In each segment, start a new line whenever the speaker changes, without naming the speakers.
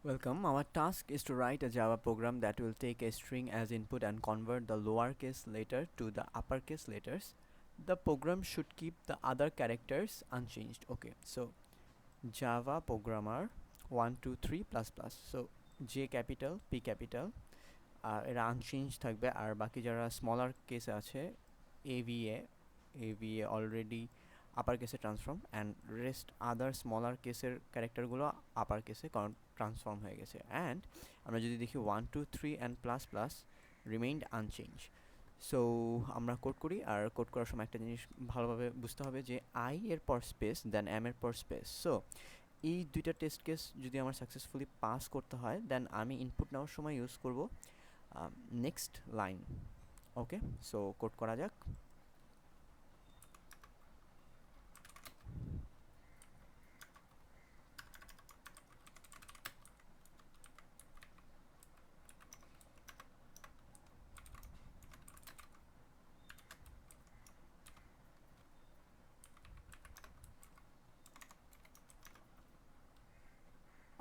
Welcome. Our task is to write a Java program that will take a string as input and convert the lowercase letter to the uppercase letters. The program should keep the other characters unchanged. Okay, so Java programmer 1 2 3 plus plus. So J capital, P capital, এরা unchange থাকবে আর বাকি যারা smaller কেসে আছে AVA AVA already আপার কেসে transform and rest other smaller কেসের ক্যারেক্টারগুলো আপার কেসে transform হয়ে গেছে অ্যান্ড আমরা যদি দেখি 1 2 3 and plus plus remained unchanged. So আমরা কোড করি আর কোড করার সময় একটা জিনিস ভালোভাবে বুঝতে হবে যে আই এর পর স্পেস দেন এম এর পর স্পেস। সো এই দুইটা টেস্ট কেস যদি আমার সাকসেসফুলি পাস করতে হয় দেন আমি ইনপুট নেওয়ার সময় ইউজ করব next line. Okay, so code করা যাক।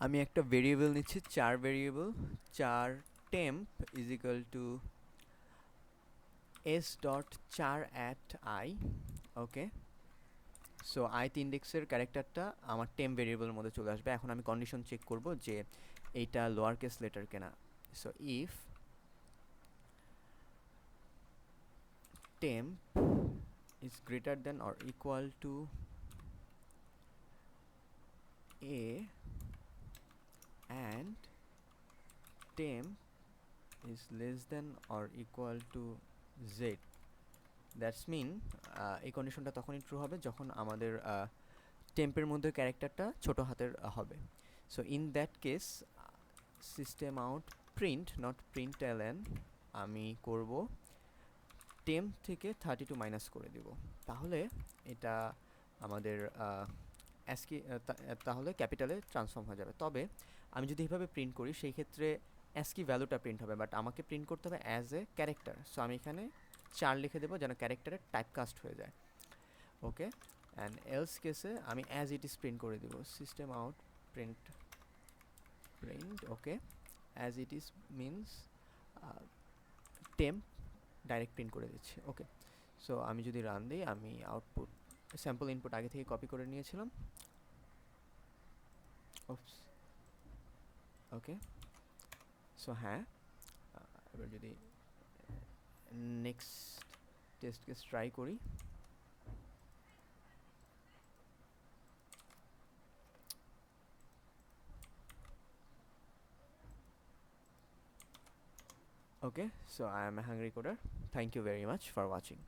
আমি একটা ভেরিয়েবল নিচ্ছি, char variable, char temp is equal to S dot char at I. Okay, so ith ইন্ডেক্সের ক্যারেক্টারটা আমার টেম্প ভেরিয়েবলের মধ্যে চলে আসবে। এখন আমি কন্ডিশন চেক করব যে এইটা লোয়ার কেস লেটার কেনা। So if temp is greater than or equal to A and temp is less than or equal to z, that's mean এই কন্ডিশনটা তখনই ট্রু হবে যখন আমাদের টেম্পের মধ্যে ক্যারেক্টারটা ছোট হাতের হবে। So in that case system out print not print LN আমি করব টেম্প থেকে 32 মাইনাস করে দিব। তাহলে এটা আমাদের অ্যাসকি তাহলে ক্যাপিটালে ট্রান্সফর্ম হয়ে যাবে। তবে আমি যদি এইভাবে প্রিন্ট করি সেই ক্ষেত্রে অ্যাসকি ভ্যালুটা প্রিন্ট হবে, বাট আমাকে প্রিন্ট করতে হবে অ্যাজ এ ক্যারেক্টার। সো আমি এখানে 4 লিখে দেবো যেন ক্যারেক্টারের টাইপকাস্ট হয়ে যায়। ওকে, অ্যান্ড এলস কেসে আমি অ্যাজ ইট ইজ প্রিন্ট করে দিব system out print print. Okay, as it is means temp direct print করে দিচ্ছি। ওকে, সো আমি যদি রান দিই আমি আউটপুট স্যাম্পল ইনপুট আগে থেকে কপি করে নিয়েছিলাম। ওপস, ওকে, সো হ্যাঁ, এবার যদি নেক্সট টেস্ট কেস ট্রাই করি। Okay, so I am a hungry coder. Thank you very much for watching.